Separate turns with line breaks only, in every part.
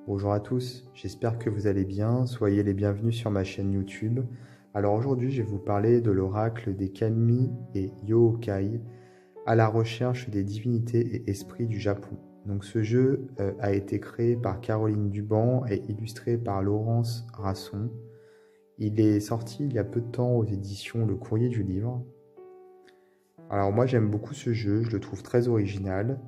Bonjour à tous, j'espère que vous allez bien, soyez les bienvenus sur ma chaîne YouTube. Alors aujourd'hui je vais vous parler de l'oracle des kami et yokai à la recherche des divinités et esprits du Japon. Donc ce jeu a été créé par Caroline Duban et illustré par Laurence Rasson. Il est sorti il y a peu de temps aux éditions Le Courrier du Livre. Alors moi j'aime beaucoup ce jeu, je le trouve très original.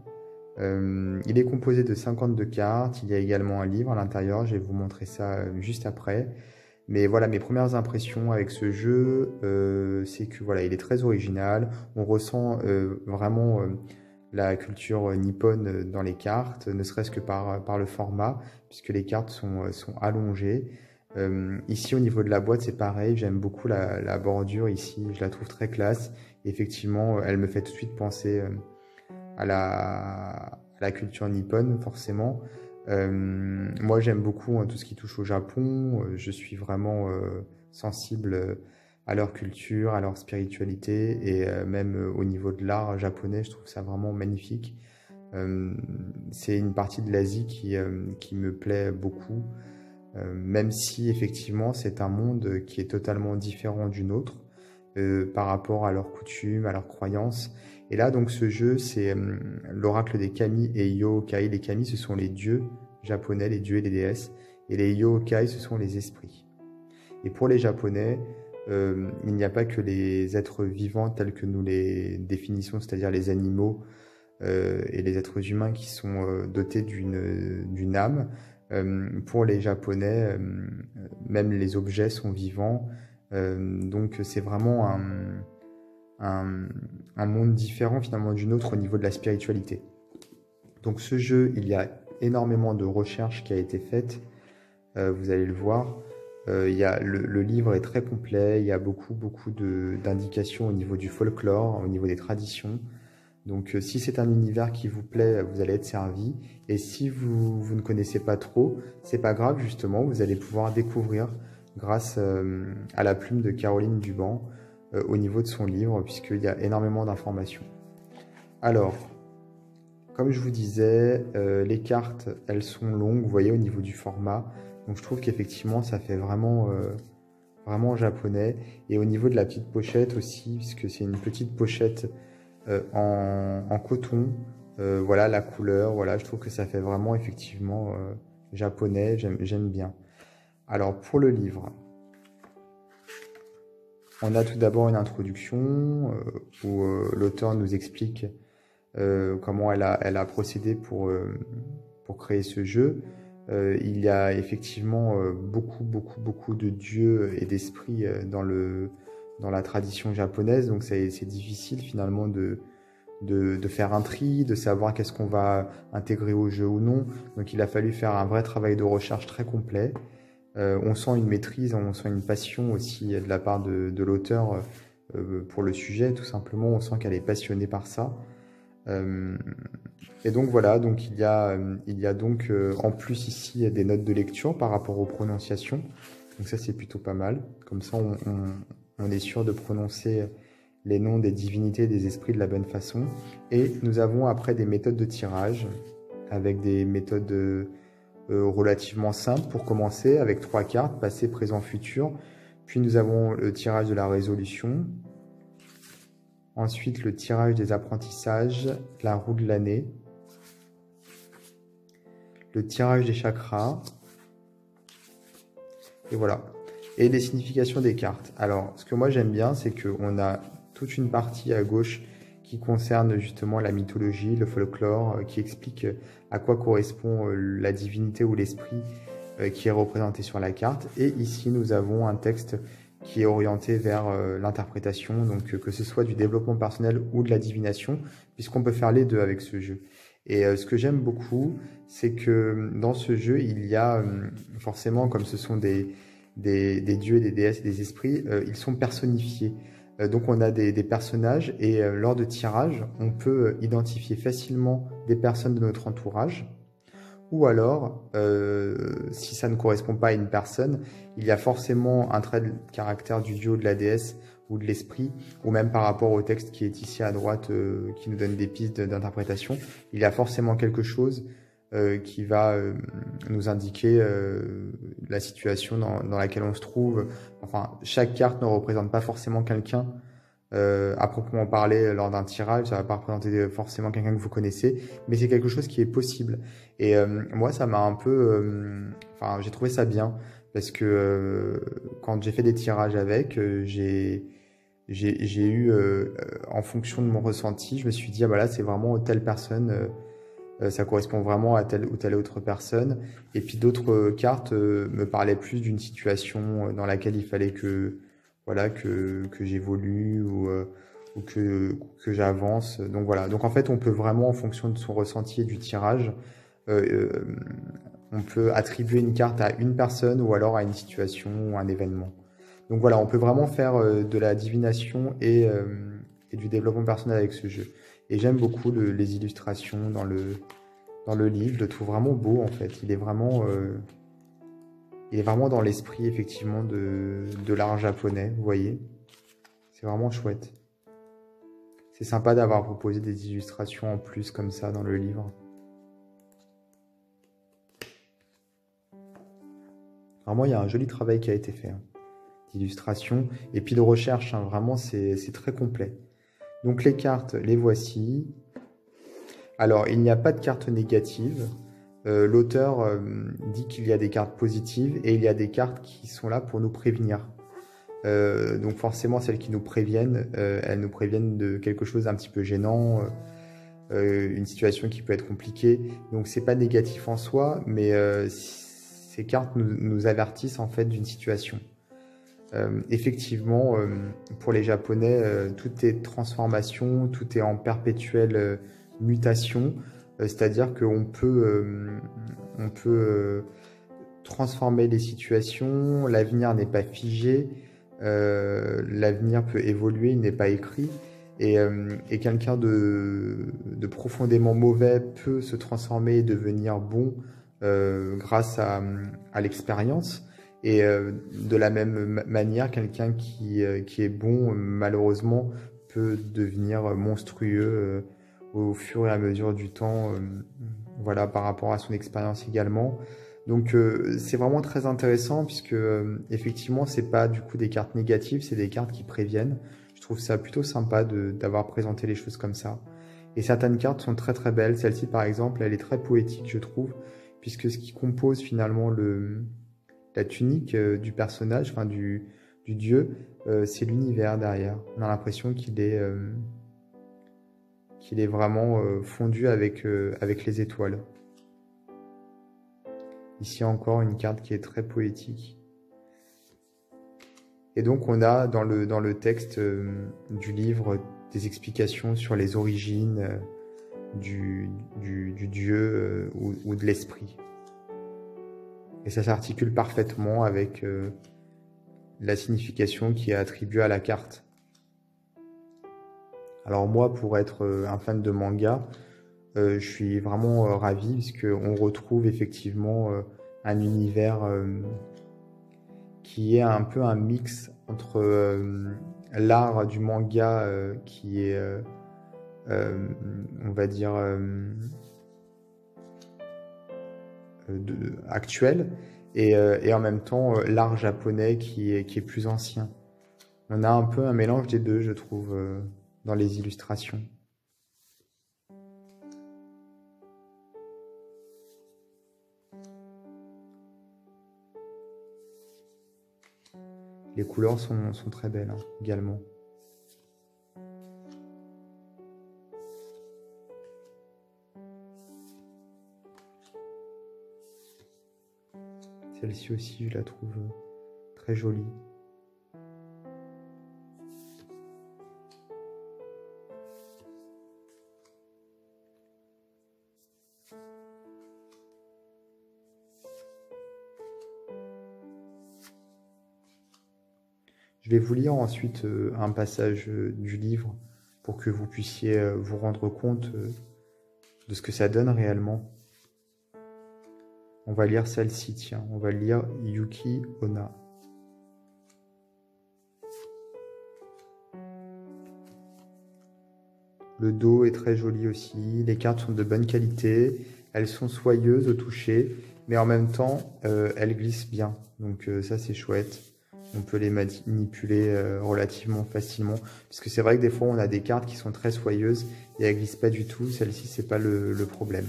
Il est composé de 52 cartes, il y a également un livre à l'intérieur, je vais vous montrer ça juste après. Mais voilà, mes premières impressions avec ce jeu, c'est que voilà, il est très original, on ressent vraiment la culture nippone dans les cartes, ne serait-ce que par le format, puisque les cartes sont allongées. Ici au niveau de la boîte c'est pareil, j'aime beaucoup la bordure ici, je la trouve très classe. Effectivement, elle me fait tout de suite penser à la culture nippone, forcément. Moi, j'aime beaucoup tout ce qui touche au Japon. Je suis vraiment sensible à leur culture, à leur spiritualité et même au niveau de l'art japonais, je trouve ça vraiment magnifique. C'est une partie de l'Asie qui me plaît beaucoup, même si effectivement c'est un monde qui est totalement différent du nôtre par rapport à leurs coutumes, à leurs croyances. Et là, donc, ce jeu, c'est l'oracle des kami et yokai. Les kami, ce sont les dieux japonais, les dieux et les déesses. Et les yokai, ce sont les esprits. Et pour les japonais, il n'y a pas que les êtres vivants tels que nous les définissons, c'est-à-dire les animaux et les êtres humains qui sont dotés d'une âme. Pour les japonais, même les objets sont vivants. Donc c'est vraiment un monde différent finalement du nôtre au niveau de la spiritualité. Donc ce jeu, il y a énormément de recherches qui a été faite, vous allez le voir. Le livre est très complet, il y a beaucoup d'indications au niveau du folklore, au niveau des traditions. Donc si c'est un univers qui vous plaît, vous allez être servi. Et si vous ne connaissez pas trop, c'est pas grave justement, vous allez pouvoir découvrir grâce à la plume de Caroline Duban au niveau de son livre, puisqu'il y a énormément d'informations. Alors, comme je vous disais, les cartes, elles sont longues, vous voyez, au niveau du format. Donc je trouve qu'effectivement, ça fait vraiment japonais. Et au niveau de la petite pochette aussi, puisque c'est une petite pochette en coton, voilà la couleur, voilà, je trouve que ça fait vraiment effectivement japonais, j'aime bien. Alors pour le livre, on a tout d'abord une introduction où l'auteur nous explique comment elle a procédé pour créer ce jeu. Il y a effectivement beaucoup de dieux et d'esprits dans la tradition japonaise, donc c'est difficile finalement de faire un tri, de savoir qu'est-ce qu'on va intégrer au jeu ou non. Donc il a fallu faire un vrai travail de recherche très complet. On sent une maîtrise, on sent une passion aussi de la part de l'auteur pour le sujet, tout simplement. On sent qu'elle est passionnée par ça. Et donc voilà, donc il y a donc en plus ici des notes de lecture par rapport aux prononciations. Donc ça c'est plutôt pas mal. Comme ça on est sûr de prononcer les noms des divinités et des esprits de la bonne façon. Et nous avons après des méthodes de tirage avec des méthodes relativement simple pour commencer avec 3 cartes, passé, présent, futur. Puis nous avons le tirage de la résolution. Ensuite le tirage des apprentissages, la roue de l'année. Le tirage des chakras. Et voilà. Et les significations des cartes. Alors ce que moi j'aime bien, c'est qu'on a toute une partie à gauche qui concerne justement la mythologie, le folklore, qui explique à quoi correspond la divinité ou l'esprit qui est représenté sur la carte. Et ici, nous avons un texte qui est orienté vers l'interprétation, donc que ce soit du développement personnel ou de la divination, puisqu'on peut faire les deux avec ce jeu. Et ce que j'aime beaucoup, c'est que dans ce jeu, il y a forcément, comme ce sont des dieux, des déesses et des esprits, ils sont personnifiés. Donc on a des personnages et lors de tirage, on peut identifier facilement des personnes de notre entourage. Ou alors, si ça ne correspond pas à une personne, il y a forcément un trait de caractère du dieu ou de la déesse ou de l'esprit, ou même par rapport au texte qui est ici à droite, qui nous donne des pistes d'interprétation. Il y a forcément quelque chose qui va nous indiquer la situation dans laquelle on se trouve. Enfin, chaque carte ne représente pas forcément quelqu'un à proprement parler lors d'un tirage. Ça va pas représenter forcément quelqu'un que vous connaissez, mais c'est quelque chose qui est possible. Et moi, ça m'a un peu... Enfin, j'ai trouvé ça bien parce que quand j'ai fait des tirages avec, j'ai eu, en fonction de mon ressenti, je me suis dit, ah bah là, c'est vraiment telle personne, ça correspond vraiment à telle ou telle autre personne. Et puis d'autres cartes me parlaient plus d'une situation dans laquelle il fallait que, voilà, que j'évolue ou que j'avance. Donc voilà. Donc en fait, on peut vraiment, en fonction de son ressenti et du tirage, euh, euh, on peut attribuer une carte à une personne ou alors à une situation ou un événement. Donc voilà, on peut vraiment faire de la divination et du développement personnel avec ce jeu. Et j'aime beaucoup les illustrations dans le livre. Je le trouve vraiment beau en fait. Il est vraiment dans l'esprit effectivement de l'art japonais, vous voyez. C'est vraiment chouette. C'est sympa d'avoir proposé des illustrations en plus comme ça dans le livre. Vraiment, il y a un joli travail qui a été fait, hein, d'illustration et puis de recherche, hein. Vraiment, c'est très complet. Donc les cartes, les voici. Alors, il n'y a pas de cartes négatives. L'auteur dit qu'il y a des cartes positives et il y a des cartes qui sont là pour nous prévenir. Donc forcément, celles qui nous préviennent, elles nous préviennent de quelque chose d'un petit peu gênant, une situation qui peut être compliquée. Donc c'est pas négatif en soi, mais ces cartes nous avertissent en fait d'une situation. Effectivement, pour les Japonais, tout est transformation, tout est en perpétuelle mutation, c'est-à-dire on peut transformer les situations, l'avenir n'est pas figé, l'avenir peut évoluer, il n'est pas écrit, et quelqu'un de profondément mauvais peut se transformer et devenir bon grâce à l'expérience. Et de la même manière, quelqu'un qui est bon, malheureusement, peut devenir monstrueux au fur et à mesure du temps, voilà, par rapport à son expérience également. Donc c'est vraiment très intéressant puisque effectivement, c'est pas du coup des cartes négatives, c'est des cartes qui préviennent. Je trouve ça plutôt sympa d'avoir présenté les choses comme ça. Et certaines cartes sont très très belles. Celle-ci, par exemple, elle est très poétique, je trouve, puisque ce qui compose finalement la tunique du personnage, enfin du dieu, c'est l'univers derrière. On a l'impression qu'il est vraiment fondu avec les étoiles. Ici encore une carte qui est très poétique. Et donc on a dans le texte du livre des explications sur les origines du dieu ou de l'esprit. Et ça s'articule parfaitement avec la signification qui est attribuée à la carte. Alors moi, pour être un fan de manga, je suis vraiment ravi puisqu'on retrouve effectivement un univers qui est un peu un mix entre l'art du manga qui est, on va dire, actuel et en même temps l'art japonais qui est plus ancien. On a un peu un mélange des deux, je trouve, dans les illustrations. Les couleurs sont très belles, hein, également. Celle-ci aussi, je la trouve très jolie. Je vais vous lire ensuite un passage du livre pour que vous puissiez vous rendre compte de ce que ça donne réellement. On va lire celle-ci, tiens, on va lire Yuki Onna. Le dos est très joli aussi, les cartes sont de bonne qualité, Elles sont soyeuses au toucher, mais en même temps, elles glissent bien. Donc ça, c'est chouette. On peut les manipuler relativement facilement. Parce que c'est vrai que des fois, on a des cartes qui sont très soyeuses et elles glissent pas du tout. Celle-ci, c'est pas le problème.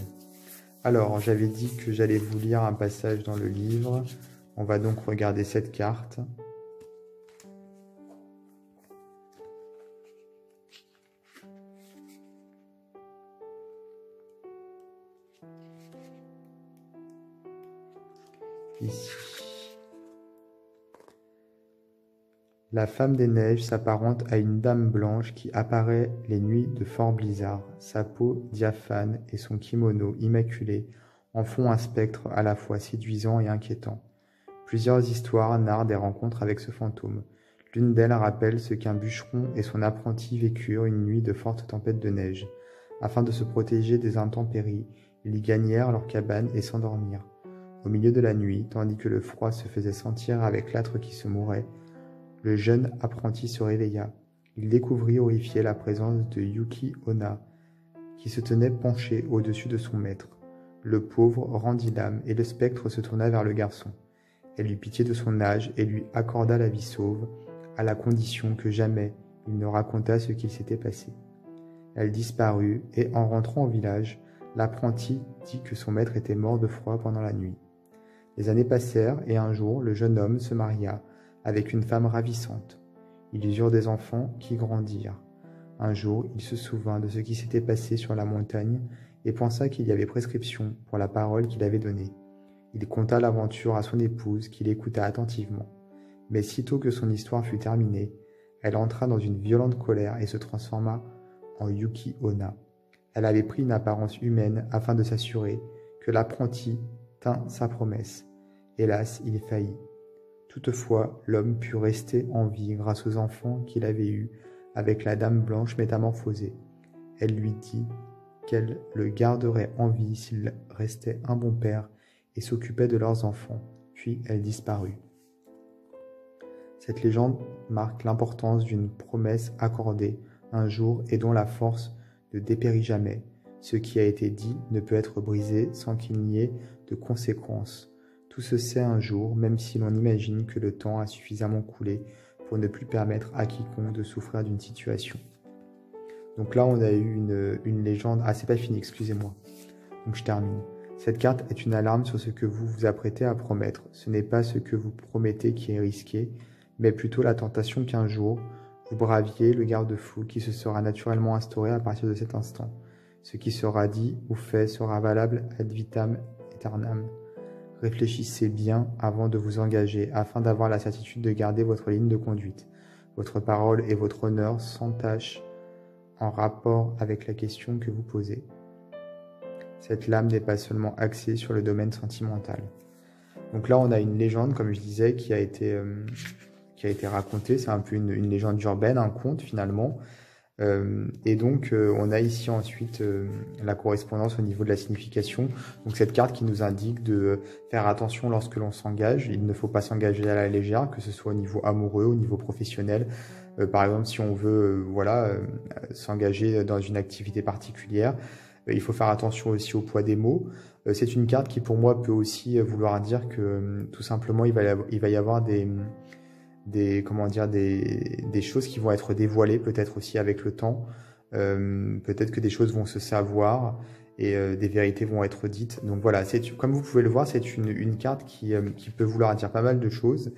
Alors, j'avais dit que j'allais vous lire un passage dans le livre. On va donc regarder cette carte. Ici. La femme des neiges s'apparente à une dame blanche qui apparaît les nuits de fort blizzard. Sa peau diaphane et son kimono immaculé en font un spectre à la fois séduisant et inquiétant. Plusieurs histoires narrent des rencontres avec ce fantôme. L'une d'elles rappelle ce qu'un bûcheron et son apprenti vécurent une nuit de fortes tempêtes de neige. Afin de se protéger des intempéries, ils y gagnèrent leur cabane et s'endormirent. Au milieu de la nuit, tandis que le froid se faisait sentir avec l'âtre qui se mourait, le jeune apprenti se réveilla. Il découvrit horrifié la présence de Yuki Onna, qui se tenait penché au-dessus de son maître. Le pauvre rendit l'âme et le spectre se tourna vers le garçon. Elle eut pitié de son âge et lui accorda la vie sauve, à la condition que jamais il ne raconta ce qu'il s'était passé. Elle disparut et, en rentrant au village, l'apprenti dit que son maître était mort de froid pendant la nuit. Les années passèrent et un jour, le jeune homme se maria avec une femme ravissante. Ils eurent des enfants qui grandirent. Un jour, il se souvint de ce qui s'était passé sur la montagne et pensa qu'il y avait prescription pour la parole qu'il avait donnée. Il conta l'aventure à son épouse qui l'écouta attentivement. Mais sitôt que son histoire fut terminée, elle entra dans une violente colère et se transforma en Yuki Onna. Elle avait pris une apparence humaine afin de s'assurer que l'apprenti tint sa promesse. Hélas, il faillit. Toutefois, l'homme put rester en vie grâce aux enfants qu'il avait eus avec la dame blanche métamorphosée. Elle lui dit qu'elle le garderait en vie s'il restait un bon père et s'occupait de leurs enfants, puis elle disparut. Cette légende marque l'importance d'une promesse accordée un jour et dont la force ne dépérit jamais. Ce qui a été dit ne peut être brisé sans qu'il n'y ait de conséquences. Tout se sait un jour, même si l'on imagine que le temps a suffisamment coulé pour ne plus permettre à quiconque de souffrir d'une situation. Donc là, on a eu une légende... Ah, c'est pas fini, excusez-moi. Donc je termine. Cette carte est une alarme sur ce que vous vous apprêtez à promettre. Ce n'est pas ce que vous promettez qui est risqué, mais plutôt la tentation qu'un jour, vous braviez le garde-fou qui se sera naturellement instauré à partir de cet instant. Ce qui sera dit ou fait sera valable ad vitam aeternam. Réfléchissez bien avant de vous engager, afin d'avoir la certitude de garder votre ligne de conduite. Votre parole et votre honneur s'entachent en rapport avec la question que vous posez. Cette lame n'est pas seulement axée sur le domaine sentimental. Donc là, on a une légende, comme je disais, qui a été racontée. C'est un peu une légende urbaine, un conte finalement. Et donc, on a ici ensuite la correspondance au niveau de la signification. Donc, cette carte qui nous indique de faire attention lorsque l'on s'engage. Il ne faut pas s'engager à la légère, que ce soit au niveau amoureux, au niveau professionnel. Par exemple, si on veut s'engager dans une activité particulière, il faut faire attention aussi au poids des mots. C'est une carte qui, pour moi, peut aussi vouloir dire que tout simplement, il va y avoir des choses qui vont être dévoilées peut-être aussi avec le temps. Peut-être que des choses vont se savoir et des vérités vont être dites. Donc voilà, comme vous pouvez le voir, c'est une carte qui peut vouloir dire pas mal de choses.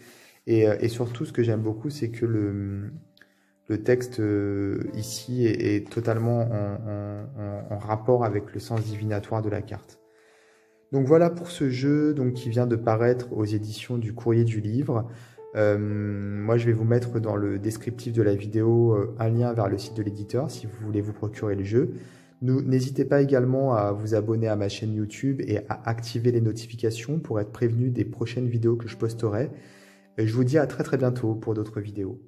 Et surtout, ce que j'aime beaucoup, c'est que le texte ici est totalement en rapport avec le sens divinatoire de la carte. Donc voilà pour ce jeu qui vient de paraître aux éditions du Courrier du Livre. Moi, je vais vous mettre dans le descriptif de la vidéo un lien vers le site de l'éditeur si vous voulez vous procurer le jeu. N'hésitez pas également à vous abonner à ma chaîne YouTube et à activer les notifications pour être prévenu des prochaines vidéos que je posterai. Je vous dis à très très bientôt pour d'autres vidéos.